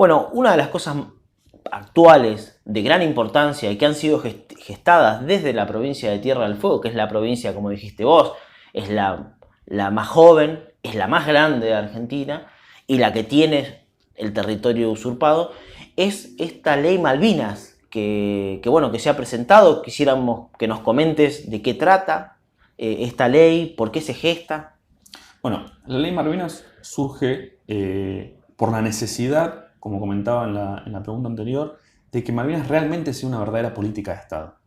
Bueno, una de las cosas actuales de gran importancia y que han sido gestadas desde la provincia de Tierra del Fuego, que es la provincia, como dijiste vos, es la más joven, es la más grande de Argentina y la que tiene el territorio usurpado, es esta ley Malvinas que se ha presentado. Quisiéramos que nos comentes de qué trata esta ley, por qué se gesta. Bueno, la ley Malvinas surge por la necesidad, como comentaba en la pregunta anterior, de que Malvinas realmente sea una verdadera política de Estado.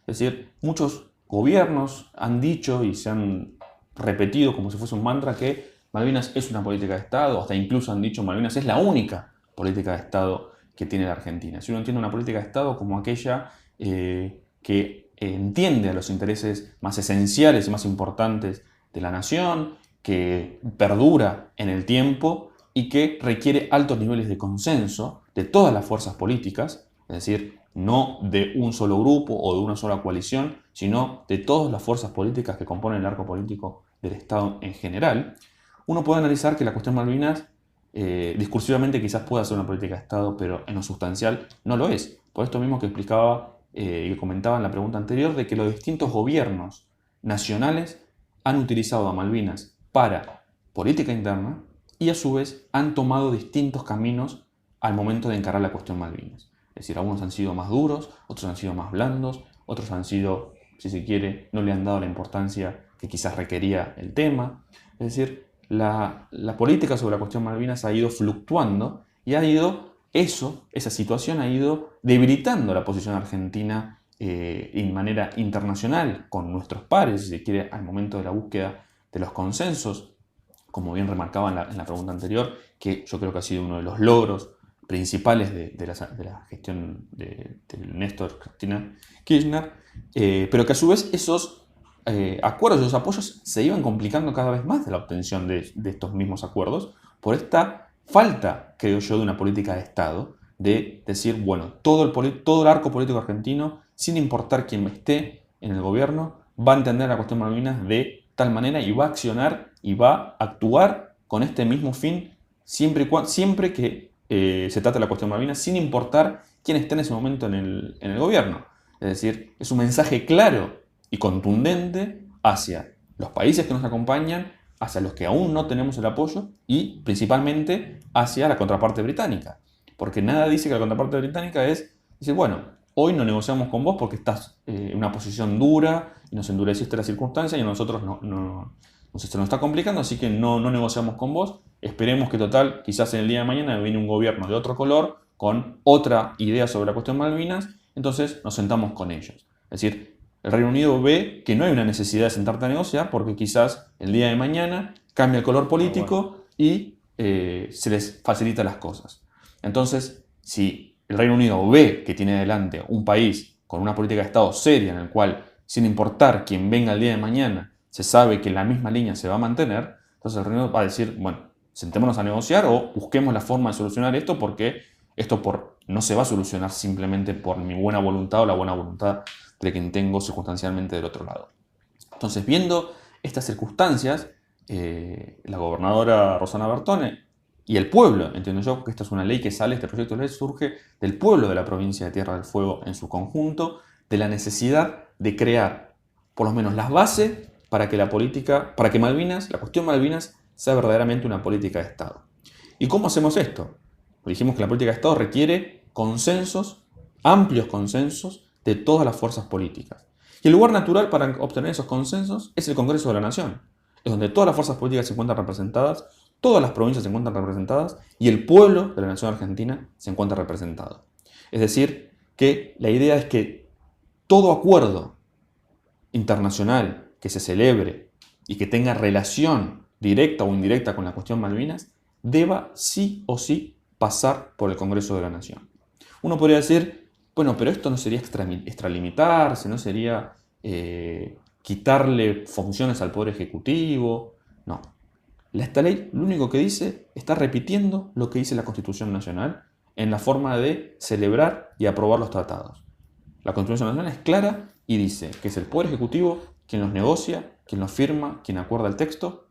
Es decir, muchos gobiernos han dicho y se han repetido como si fuese un mantra que Malvinas es una política de Estado, hasta incluso han dicho Malvinas es la única política de Estado que tiene la Argentina. Si uno entiende una política de Estado como aquella que entiende a los intereses más esenciales y más importantes de la nación, que perdura en el tiempo y que requiere altos niveles de consenso de todas las fuerzas políticas, es decir, no de un solo grupo o de una sola coalición, sino de todas las fuerzas políticas que componen el arco político del Estado en general. Uno puede analizar que la cuestión Malvinas discursivamente quizás pueda ser una política de Estado, pero en lo sustancial no lo es. Por esto mismo que explicaba y que comentaba en la pregunta anterior, de que los distintos gobiernos nacionales han utilizado a Malvinas para política interna y a su vez han tomado distintos caminos al momento de encarar la cuestión Malvinas. Es decir, algunos han sido más duros, otros han sido más blandos, otros han sido, si se quiere, no le han dado la importancia que quizás requería el tema. Es decir, la política sobre la cuestión Malvinas ha ido fluctuando y esa situación ha ido debilitando la posición argentina en manera internacional con nuestros pares, si se quiere, al momento de la búsqueda de los consensos, como bien remarcaba en la pregunta anterior, que yo creo que ha sido uno de los logros principales de la gestión de Néstor Cristina Kirchner, pero que a su vez esos acuerdos, esos apoyos se iban complicando cada vez más de la obtención de estos mismos acuerdos por esta falta, creo yo, de una política de Estado, de decir, bueno, todo el arco político argentino, sin importar quién esté en el gobierno, va a entender la cuestión Malvinas de tal manera y va a accionar y va a actuar con este mismo fin siempre que se trate de la cuestión Malvinas, sin importar quién esté en ese momento en el gobierno. Es decir, es un mensaje claro y contundente hacia los países que nos acompañan, hacia los que aún no tenemos el apoyo y principalmente hacia la contraparte británica. Porque nada dice que la contraparte británica dice, bueno, hoy no negociamos con vos porque estás en una posición dura y nos endureciste la circunstancia y a nosotros se nos está complicando, así que no negociamos con vos. Esperemos que total, quizás en el día de mañana viene un gobierno de otro color con otra idea sobre la cuestión Malvinas, entonces nos sentamos con ellos. Es decir, el Reino Unido ve que no hay una necesidad de sentarte a negociar porque quizás el día de mañana cambia el color político y se les facilita las cosas. Entonces, si el Reino Unido ve que tiene delante un país con una política de Estado seria en el cual, sin importar quién venga el día de mañana, se sabe que la misma línea se va a mantener, entonces el Reino Unido va a decir, bueno, sentémonos a negociar o busquemos la forma de solucionar esto porque esto no se va a solucionar simplemente por mi buena voluntad o la buena voluntad de quien tengo circunstancialmente del otro lado. Entonces, viendo estas circunstancias, la gobernadora Rosana Bertone y el pueblo, entiendo yo, que esta es una ley que sale, este proyecto de ley surge del pueblo de la provincia de Tierra del Fuego en su conjunto, de la necesidad de crear por lo menos las bases para que para que Malvinas, la cuestión Malvinas, sea verdaderamente una política de Estado. ¿Y cómo hacemos esto? Dijimos que la política de Estado requiere consensos, amplios consensos de todas las fuerzas políticas. Y el lugar natural para obtener esos consensos es el Congreso de la Nación. Es donde todas las fuerzas políticas se encuentran representadas, todas las provincias se encuentran representadas y el pueblo de la Nación Argentina se encuentra representado. Es decir, que la idea es que todo acuerdo internacional que se celebre y que tenga relación directa o indirecta con la cuestión Malvinas deba sí o sí pasar por el Congreso de la Nación. Uno podría decir, bueno, pero esto no sería extralimitarse, no sería quitarle funciones al Poder Ejecutivo. No. Esta ley lo único que dice está repitiendo lo que dice la Constitución Nacional en la forma de celebrar y aprobar los tratados. La Constitución Nacional es clara y dice que es el Poder Ejecutivo quien los negocia, quien los firma, quien acuerda el texto.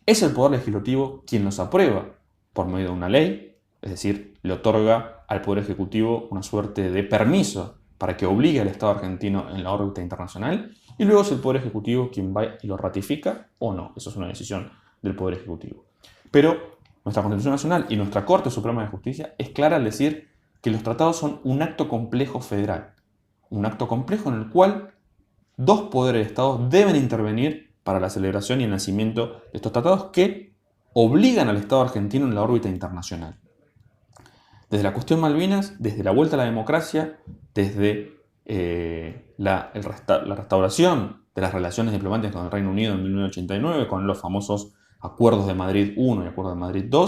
Es el Poder Legislativo quien los aprueba por medio de una ley Es decir, le otorga al Poder Ejecutivo una suerte de permiso para que obligue al Estado argentino en la órbita internacional, y luego es el Poder Ejecutivo quien va y lo ratifica o no. Eso es una decisión del Poder Ejecutivo. Pero nuestra Constitución Nacional y nuestra Corte Suprema de Justicia es clara al decir que los tratados son un acto complejo federal. Un acto complejo en el cual dos poderes de Estado deben intervenir para la celebración y el nacimiento de estos tratados que obligan al Estado argentino en la órbita internacional. Desde la cuestión Malvinas, desde la vuelta a la democracia, desde la restauración de las relaciones diplomáticas con el Reino Unido en 1989, con los famosos Acuerdos de Madrid I y Acuerdo de Madrid II,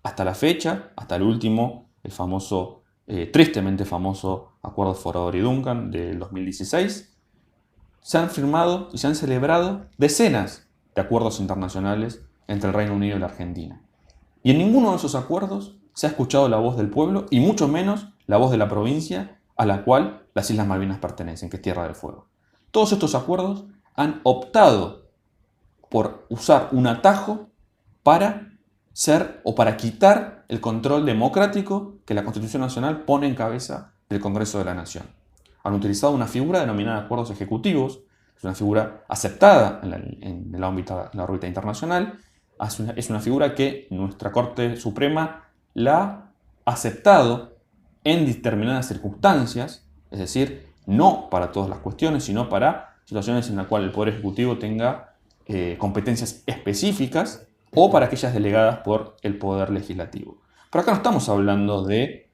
hasta la fecha, hasta el último, el famoso, tristemente famoso Acuerdo de Forador y Duncan del 2016, se han firmado y se han celebrado decenas de acuerdos internacionales entre el Reino Unido y la Argentina. Y en ninguno de esos acuerdos se ha escuchado la voz del pueblo y mucho menos la voz de la provincia a la cual las Islas Malvinas pertenecen, que es Tierra del Fuego. Todos estos acuerdos han optado por usar un atajo para para quitar el control democrático que la Constitución Nacional pone en cabeza del Congreso de la Nación. Han utilizado una figura denominada acuerdos ejecutivos, es una figura aceptada en la órbita internacional, es una figura que nuestra Corte Suprema la ha aceptado en determinadas circunstancias, es decir, no para todas las cuestiones, sino para situaciones en las cuales el Poder Ejecutivo tenga competencias específicas o para aquellas delegadas por el Poder Legislativo. Pero acá no estamos hablando de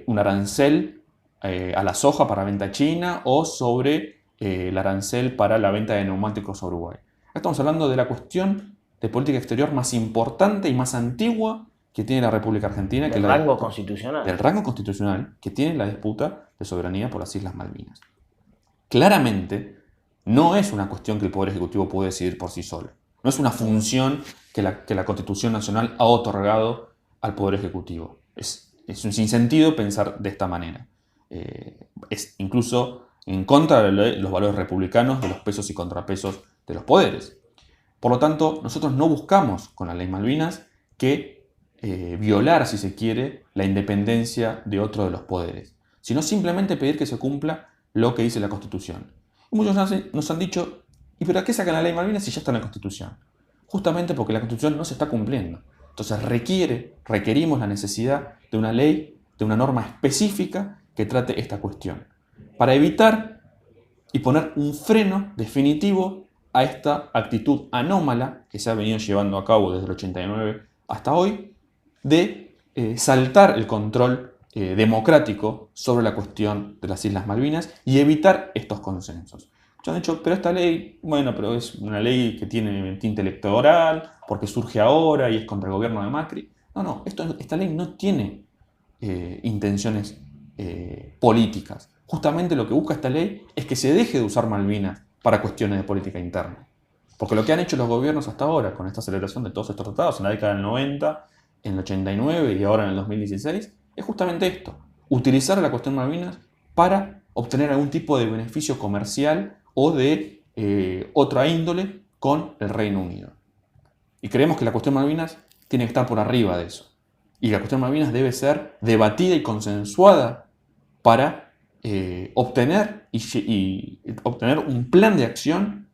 un arancel a la soja para venta china o sobre el arancel para la venta de neumáticos a Uruguay. Acá estamos hablando de la cuestión de política exterior más importante y más antigua que tiene la República Argentina. Del rango constitucional. Del rango constitucional que tiene la disputa de soberanía por las Islas Malvinas. Claramente, no es una cuestión que el Poder Ejecutivo puede decidir por sí solo. No es una función que la Constitución Nacional ha otorgado al Poder Ejecutivo. Es un sinsentido pensar de esta manera. Es incluso en contra de los valores republicanos, de los pesos y contrapesos de los poderes. Por lo tanto, nosotros no buscamos con la Ley Malvinas que violar, si se quiere, la independencia de otro de los poderes, sino simplemente pedir que se cumpla lo que dice la Constitución. Y muchos nos han dicho, ¿y para qué sacan la Ley Malvinas si ya está en la Constitución? Justamente porque la Constitución no se está cumpliendo. Entonces requerimos la necesidad de una ley, de una norma específica que trate esta cuestión, para evitar y poner un freno definitivo a esta actitud anómala que se ha venido llevando a cabo desde el 89 hasta hoy, de saltar el control democrático sobre la cuestión de las Islas Malvinas y evitar estos consensos. Ya han dicho, pero esta ley, bueno, pero es una ley que tiene tinte electoral, porque surge ahora y es contra el gobierno de Macri. No, esta ley no tiene intenciones políticas. Justamente lo que busca esta ley es que se deje de usar Malvinas para cuestiones de política interna. Porque lo que han hecho los gobiernos hasta ahora con esta celebración de todos estos tratados en la década del 90, en el 89 y ahora en el 2016, es justamente esto: utilizar la cuestión Malvinas para obtener algún tipo de beneficio comercial o de otra índole con el Reino Unido. Y creemos que la cuestión Malvinas tiene que estar por arriba de eso. Y la cuestión Malvinas debe ser debatida y consensuada para obtener un plan de acción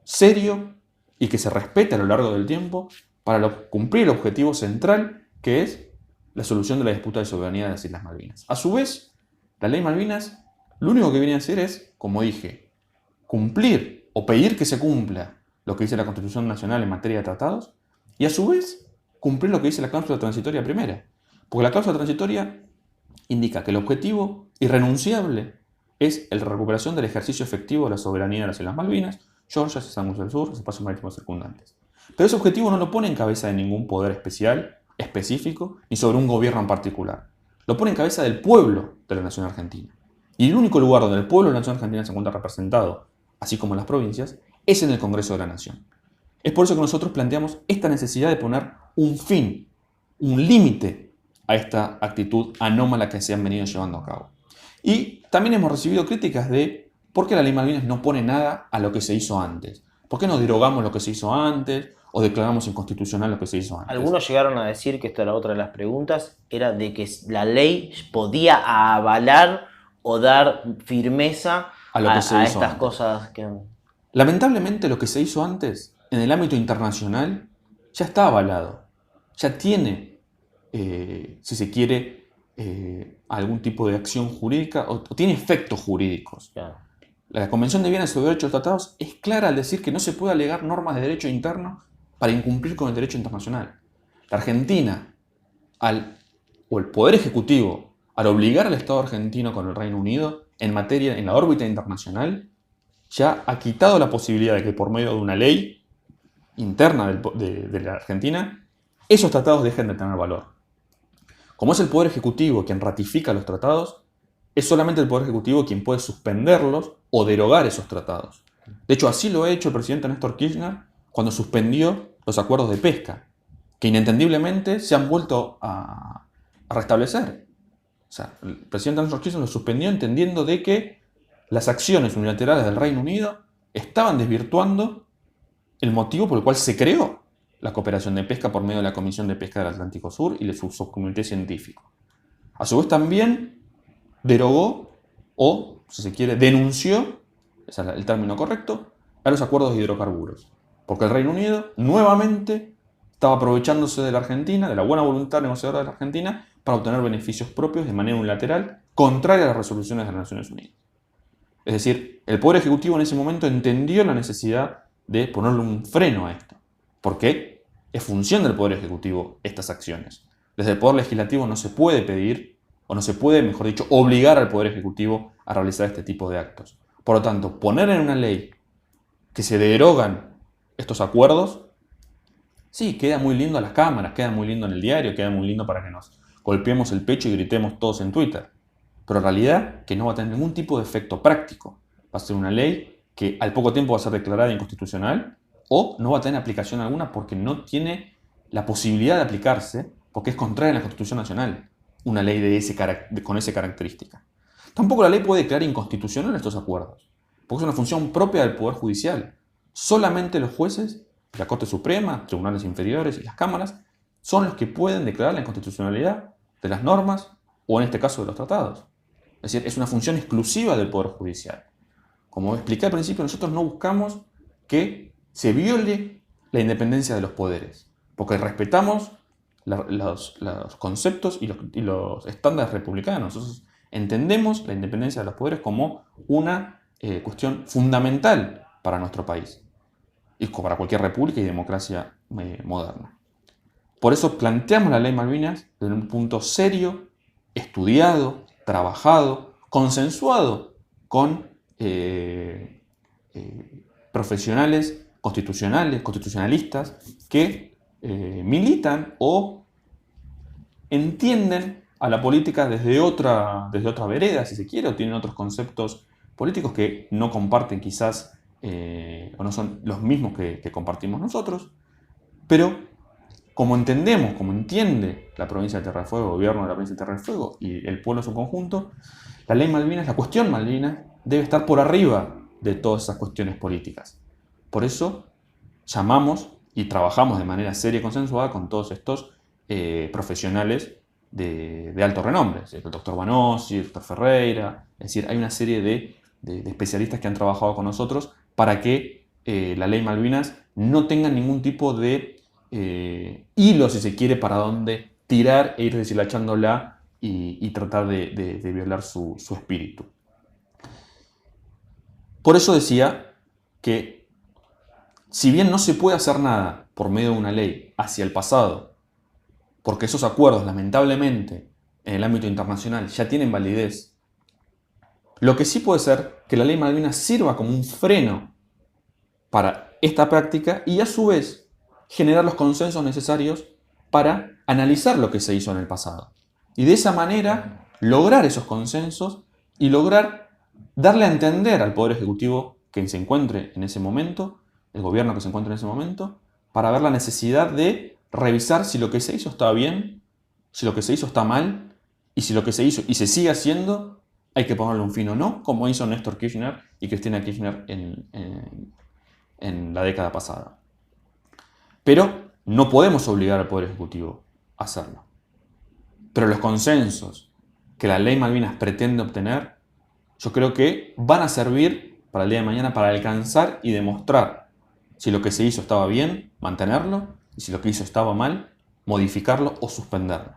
serio y que se respete a lo largo del tiempo para cumplir el objetivo central, que es la solución de la disputa de soberanía de las Islas Malvinas. A su vez, la Ley Malvinas lo único que viene a hacer es, como dije, cumplir o pedir que se cumpla lo que dice la Constitución Nacional en materia de tratados y a su vez cumplir lo que dice la cláusula transitoria primera. Porque la cláusula transitoria indica que el objetivo irrenunciable es la recuperación del ejercicio efectivo de la soberanía de las Islas Malvinas, Georgia, Samos del Sur, los espacios marítimos circundantes. Pero ese objetivo no lo pone en cabeza de ningún poder especial, específico, ni sobre un gobierno en particular. Lo pone en cabeza del pueblo de la nación argentina. Y el único lugar donde el pueblo de la nación argentina se encuentra representado, así como en las provincias, es en el Congreso de la Nación. Es por eso que nosotros planteamos esta necesidad de poner un fin, un límite a esta actitud anómala que se han venido llevando a cabo. Y también hemos recibido críticas de por qué la Ley Malvinas no pone nada a lo que se hizo antes. ¿Por qué no derogamos lo que se hizo antes? o declaramos inconstitucional lo que se hizo antes. Algunos llegaron a decir, que esta era otra de las preguntas, era de que la ley podía avalar o dar firmeza A lo que se hizo estas antes. cosas que... Lamentablemente lo que se hizo antes, en el ámbito internacional, ya está avalado. Ya tiene, si se quiere, algún tipo de acción jurídica o tiene efectos jurídicos. Claro. La Convención de Viena sobre Derechos Tratados es clara al decir que no se puede alegar normas de derecho interno para incumplir con el derecho internacional. La Argentina, o el Poder Ejecutivo, al obligar al Estado argentino con el Reino Unido en la órbita internacional, ya ha quitado la posibilidad de que por medio de una ley interna de la Argentina, esos tratados dejen de tener valor. Como es el Poder Ejecutivo quien ratifica los tratados, es solamente el Poder Ejecutivo quien puede suspenderlos o derogar esos tratados. De hecho, así lo ha hecho el presidente Néstor Kirchner cuando suspendió los acuerdos de pesca, que inentendiblemente se han vuelto a restablecer. O sea, el presidente Néstor Kirchner los suspendió entendiendo de que las acciones unilaterales del Reino Unido estaban desvirtuando el motivo por el cual se creó la cooperación de pesca por medio de la Comisión de Pesca del Atlántico Sur y de su subcomité científico. A su vez también derogó o, si se quiere, denunció, ese es el término correcto, a los acuerdos de hidrocarburos. Porque el Reino Unido nuevamente estaba aprovechándose de la Argentina, de la buena voluntad negociadora de la Argentina, para obtener beneficios propios de manera unilateral, contraria a las resoluciones de las Naciones Unidas. Es decir, el Poder Ejecutivo en ese momento entendió la necesidad de ponerle un freno a esto. Porque es función del Poder Ejecutivo estas acciones. Desde el Poder Legislativo no se puede pedir, o no se puede, mejor dicho, obligar al Poder Ejecutivo a realizar este tipo de actos. Por lo tanto, poner en una ley que se derogan estos acuerdos, sí, queda muy lindo a las cámaras, queda muy lindo en el diario, queda muy lindo para que nos golpeemos el pecho y gritemos todos en Twitter. Pero en realidad que no va a tener ningún tipo de efecto práctico. Va a ser una ley que al poco tiempo va a ser declarada inconstitucional o no va a tener aplicación alguna porque no tiene la posibilidad de aplicarse porque es contraria a la Constitución Nacional una ley con esa característica. Tampoco la ley puede declarar inconstitucional estos acuerdos porque es una función propia del Poder Judicial. Solamente los jueces, la Corte Suprema, tribunales inferiores y las cámaras son los que pueden declarar la inconstitucionalidad de las normas o en este caso de los tratados. Es decir, es una función exclusiva del Poder Judicial. Como expliqué al principio, nosotros no buscamos que se viole la independencia de los poderes, porque respetamos los conceptos y los estándares republicanos. Nosotros entendemos la independencia de los poderes como una cuestión fundamental para nuestro país y para cualquier república y democracia moderna. Por eso planteamos la ley Malvinas desde un punto serio, estudiado, trabajado, consensuado con profesionales constitucionalistas que militan o entienden a la política desde otra vereda, si se quiere, o tienen otros conceptos políticos que no comparten quizás o no son los mismos que compartimos nosotros, pero como entiende la provincia de Tierra del Fuego, el gobierno de la provincia de Tierra del Fuego y el pueblo en su conjunto, la ley Malvinas, la cuestión Malvinas, debe estar por arriba de todas esas cuestiones políticas. Por eso llamamos y trabajamos de manera seria y consensuada con todos estos profesionales de alto renombre, el doctor Banossi, el doctor Ferreira, es decir, hay una serie de especialistas que han trabajado con nosotros para que la ley Malvinas no tenga ningún tipo de hilo, si se quiere, para donde tirar e ir deshilachándola y tratar de violar su espíritu. Por eso decía que si bien no se puede hacer nada por medio de una ley hacia el pasado, porque esos acuerdos lamentablemente en el ámbito internacional ya tienen validez, lo que sí puede ser que la ley Malvinas sirva como un freno para esta práctica y a su vez generar los consensos necesarios para analizar lo que se hizo en el pasado. Y de esa manera lograr esos consensos y lograr darle a entender al Poder Ejecutivo que se encuentre en ese momento, el gobierno que se encuentre en ese momento, para ver la necesidad de revisar si lo que se hizo está bien, si lo que se hizo está mal, y si lo que se hizo y se sigue haciendo, hay que ponerle un fin o no, como hizo Néstor Kirchner y Cristina Kirchner en la década pasada. Pero no podemos obligar al Poder Ejecutivo a hacerlo. Pero los consensos que la ley Malvinas pretende obtener, yo creo que van a servir para el día de mañana para alcanzar y demostrar si lo que se hizo estaba bien, mantenerlo, y si lo que hizo estaba mal, modificarlo o suspenderlo.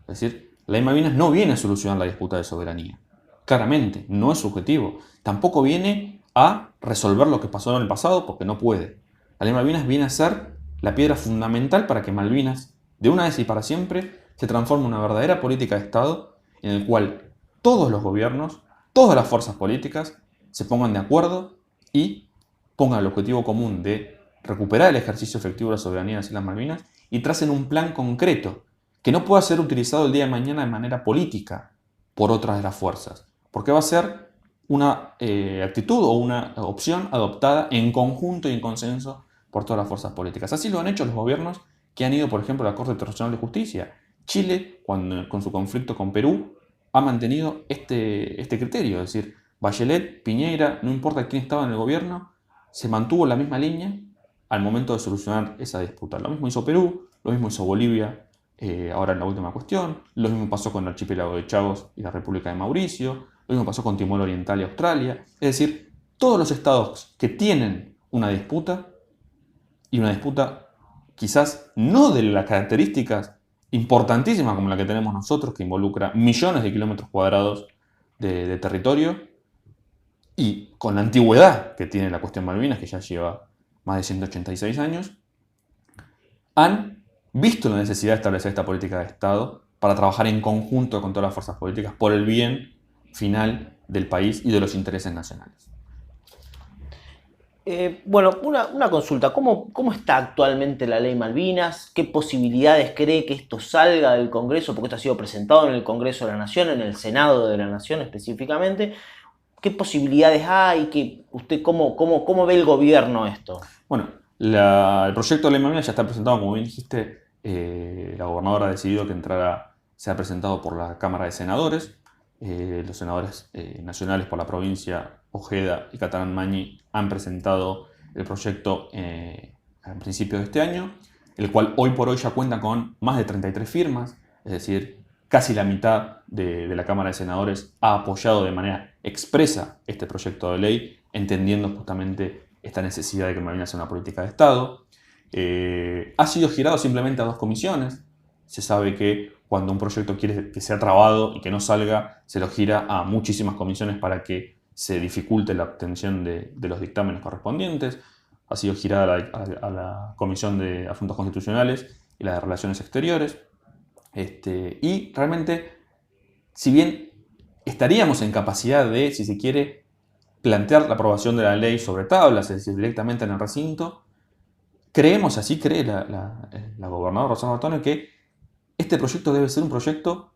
Es decir, la ley Malvinas no viene a solucionar la disputa de soberanía. Claramente, no es su objetivo. Tampoco viene a resolver lo que pasó en el pasado, porque no puede. La ley Malvinas viene a ser la piedra fundamental para que Malvinas, de una vez y para siempre, se transforme en una verdadera política de Estado en el cual todos los gobiernos, todas las fuerzas políticas se pongan de acuerdo y pongan el objetivo común de recuperar el ejercicio efectivo de la soberanía de las Islas Malvinas y tracen un plan concreto que no pueda ser utilizado el día de mañana de manera política por otras de las fuerzas, porque va a ser una actitud o una opción adoptada en conjunto y en consenso por todas las fuerzas políticas. Así lo han hecho los gobiernos que han ido, por ejemplo, a la Corte Internacional de Justicia. Chile, con su conflicto con Perú, ha mantenido este criterio, es decir, Bachelet, Piñera, no importa quién estaba en el gobierno, se mantuvo en la misma línea al momento de solucionar esa disputa. Lo mismo hizo Perú, lo mismo hizo Bolivia, ahora en la última cuestión, lo mismo pasó con el archipiélago de Chagos y la República de Mauricio, lo mismo pasó con Timor Oriental y Australia. Es decir, todos los estados que tienen una disputa, y una disputa quizás no de las características importantísimas como la que tenemos nosotros, que involucra millones de kilómetros cuadrados de territorio, y con la antigüedad que tiene la cuestión Malvinas, que ya lleva más de 186 años, han visto la necesidad de establecer esta política de Estado para trabajar en conjunto con todas las fuerzas políticas por el bien final del país y de los intereses nacionales. Bueno, una consulta. ¿Cómo está actualmente la ley Malvinas? ¿Qué posibilidades cree que esto salga del Congreso? Porque esto ha sido presentado en el Congreso de la Nación, en el Senado de la Nación específicamente. ¿Qué posibilidades hay? ¿Usted cómo ve el gobierno esto? Bueno, el proyecto de ley Malvinas ya está presentado, como bien dijiste, la gobernadora ha decidido que sea presentado por la Cámara de Senadores. Los senadores nacionales por la provincia, Ojeda y Catalán Mañi, han presentado el proyecto al principio de este año, el cual hoy por hoy ya cuenta con más de 33 firmas, es decir, casi la mitad de la Cámara de Senadores ha apoyado de manera expresa este proyecto de ley, entendiendo justamente esta necesidad de que Malvinas sea una política de Estado. Ha sido girado simplemente a 2 comisiones. Se sabe que cuando un proyecto quiere que sea trabado y que no salga, se lo gira a muchísimas comisiones para que se dificulte la obtención de los dictámenes correspondientes. Ha sido girada a la Comisión de Asuntos Constitucionales y la de Relaciones Exteriores. Y realmente, si bien estaríamos en capacidad de, si se quiere, plantear la aprobación de la ley sobre tablas, es decir, directamente en el recinto, creemos, así cree la gobernadora Rosana Bertone, que este proyecto debe ser un proyecto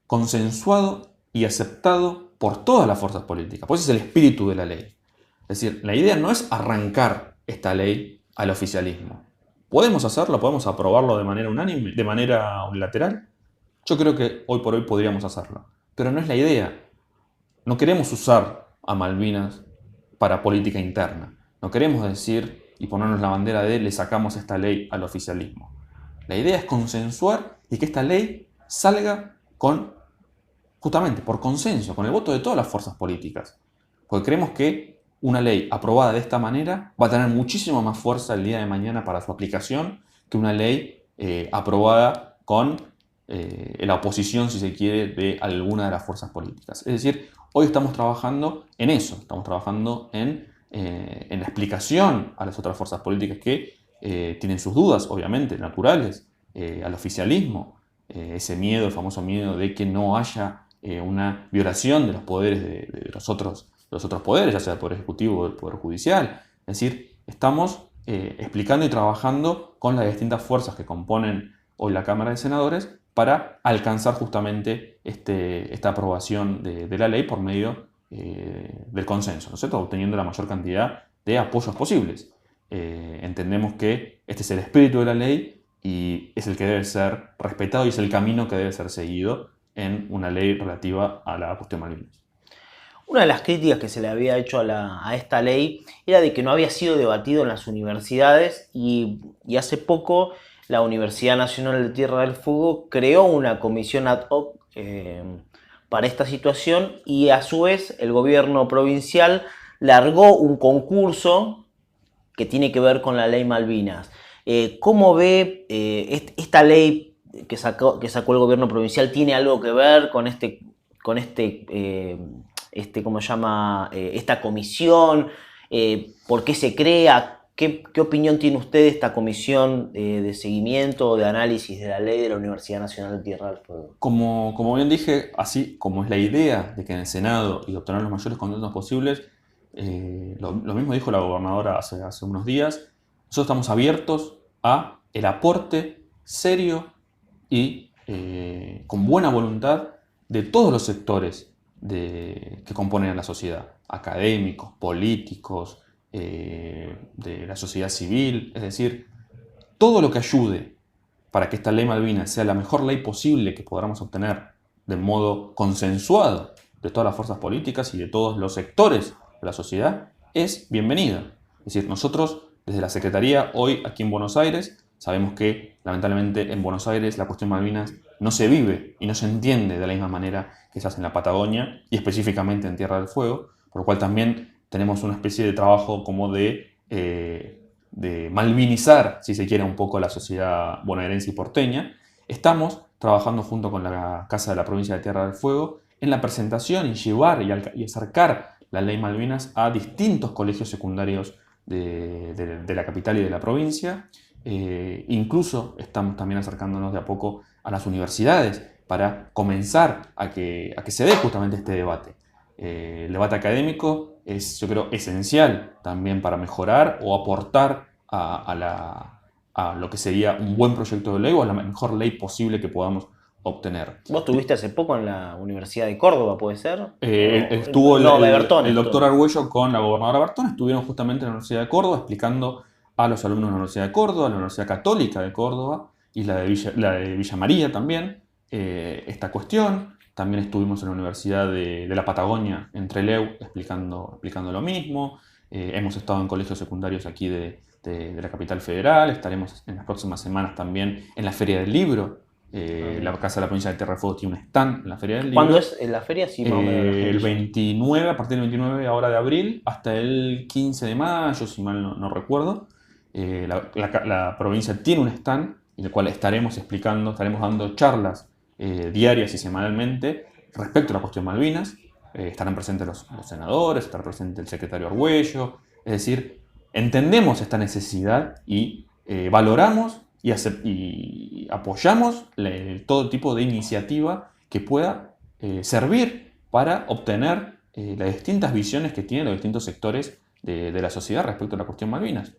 consensuado y aceptado por todas las fuerzas políticas. Pues ese es el espíritu de la ley. Es decir, la idea no es arrancar esta ley al oficialismo. ¿Podemos hacerlo? ¿Podemos aprobarlo de manera unánime, de manera unilateral? Yo creo que hoy por hoy podríamos hacerlo. Pero no es la idea. No queremos usar a Malvinas para política interna. No queremos decir y ponernos la bandera de le sacamos esta ley al oficialismo. La idea es consensuar y que esta ley salga justamente por consenso, con el voto de todas las fuerzas políticas. Porque creemos que una ley aprobada de esta manera va a tener muchísimo más fuerza el día de mañana para su aplicación que una ley aprobada con la oposición, si se quiere, de alguna de las fuerzas políticas. Es decir, hoy estamos trabajando en eso, estamos trabajando en la explicación a las otras fuerzas políticas que tienen sus dudas, obviamente, naturales, al oficialismo, ese miedo, el famoso miedo de que no haya una violación de los poderes de los otros poderes, ya sea el Poder Ejecutivo o el Poder Judicial. Es decir, estamos explicando y trabajando con las distintas fuerzas que componen hoy la Cámara de Senadores para alcanzar justamente esta aprobación de la ley por medio del consenso, ¿no es cierto? Obteniendo la mayor cantidad de apoyos posibles. Entendemos que este es el espíritu de la ley y es el que debe ser respetado y es el camino que debe ser seguido en una ley relativa a la cuestión Malvinas. Una de las críticas que se le había hecho a esta ley era de que no había sido debatido en las universidades y hace poco la Universidad Nacional de Tierra del Fuego creó una comisión ad hoc para esta situación y a su vez el gobierno provincial largó un concurso que tiene que ver con la ley Malvinas. ¿Cómo ve esta ley que sacó el gobierno provincial? ¿Tiene algo que ver con ¿cómo se llama? Esta comisión? ¿Por qué se crea? ¿Qué opinión tiene usted de esta comisión de seguimiento o de análisis de la ley de la Universidad Nacional de Tierra del Fuego? Como bien dije, así como es la idea de que en el Senado y de obtener los mayores consensos posibles, lo mismo dijo la gobernadora hace unos días, nosotros estamos abiertos a el aporte serio y con buena voluntad de todos los sectores que componen a la sociedad, académicos, políticos, de la sociedad civil, es decir, todo lo que ayude para que esta ley Malvinas sea la mejor ley posible que podamos obtener de modo consensuado de todas las fuerzas políticas y de todos los sectores de la sociedad, es bienvenida. Es decir, nosotros desde la Secretaría hoy aquí en Buenos Aires sabemos que lamentablemente en Buenos Aires la cuestión Malvinas no se vive y no se entiende de la misma manera que se hace en la Patagonia y específicamente en Tierra del Fuego, por lo cual también tenemos una especie de trabajo como de malvinizar, si se quiere, un poco la sociedad bonaerense y porteña. Estamos trabajando junto con la Casa de la Provincia de Tierra del Fuego en la presentación y llevar y acercar la ley Malvinas a distintos colegios secundarios de la capital y de la provincia. Incluso estamos también acercándonos de a poco a las universidades para comenzar a que se dé justamente este debate. El debate académico es, yo creo, esencial también para mejorar o aportar a lo que sería un buen proyecto de ley o a la mejor ley posible que podamos obtener. Vos estuviste hace poco en la Universidad de Córdoba, ¿puede ser? Estuvo de el doctor Argüello con la gobernadora Bertón, estuvieron justamente en la Universidad de Córdoba explicando a los alumnos de la Universidad de Córdoba, la Universidad Católica de Córdoba y la de Villa María también, esta cuestión. También estuvimos en la Universidad de la Patagonia, en Trelew, explicando lo mismo. Hemos estado en colegios secundarios aquí de la capital federal. Estaremos en las próximas semanas también en la Feria del Libro. La Casa de la Provincia de Tierra del Fuego tiene un stand en la Feria del Libro. ¿Cuándo es la feria? Sí, más o menos. El 29, a partir del 29 ahora de abril, hasta el 15 de mayo, si mal no recuerdo. La provincia tiene un stand en el cual estaremos dando charlas diarias y semanalmente respecto a la cuestión Malvinas. Estarán presentes los senadores, estará presente el secretario Argüello. Es decir, entendemos esta necesidad y valoramos y apoyamos todo tipo de iniciativa que pueda servir para obtener las distintas visiones que tienen los distintos sectores de la sociedad respecto a la cuestión Malvinas.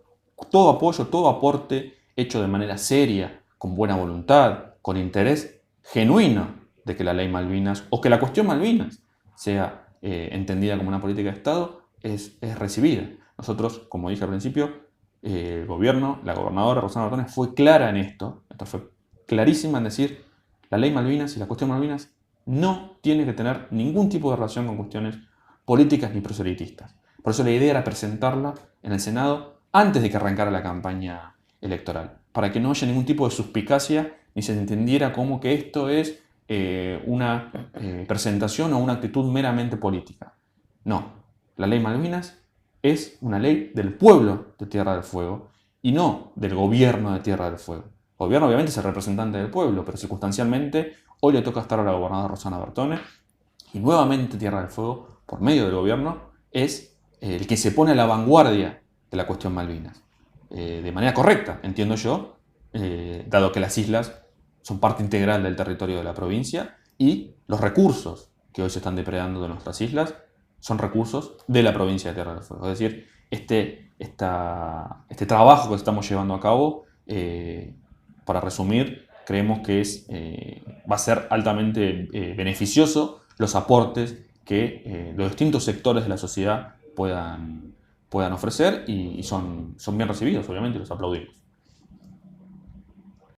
Todo apoyo, todo aporte hecho de manera seria, con buena voluntad, con interés genuino de que la ley Malvinas o que la cuestión Malvinas sea entendida como una política de Estado es recibida. Nosotros, como dije al principio, el gobierno, la gobernadora Rosana Bertone fue clara en esto fue clarísima en decir la ley Malvinas y la cuestión Malvinas no tiene que tener ningún tipo de relación con cuestiones políticas ni proselitistas. Por eso la idea era presentarla en el Senado antes de que arrancara la campaña electoral, para que no haya ningún tipo de suspicacia ni se entendiera como que esto es una presentación o una actitud meramente política. No, la ley Malvinas es una ley del pueblo de Tierra del Fuego y no del gobierno de Tierra del Fuego. El gobierno obviamente es el representante del pueblo, pero circunstancialmente hoy le toca estar a la gobernadora Rosana Bertone y nuevamente Tierra del Fuego, por medio del gobierno, es el que se pone a la vanguardia de la cuestión Malvinas. De manera correcta, entiendo yo, dado que las islas son parte integral del territorio de la provincia y los recursos que hoy se están depredando de nuestras islas son recursos de la provincia de Tierra del Fuego. Es decir, este trabajo que estamos llevando a cabo, para resumir, creemos que va a ser altamente beneficioso los aportes que los distintos sectores de la sociedad puedan ofrecer y son bien recibidos, obviamente, los aplaudimos.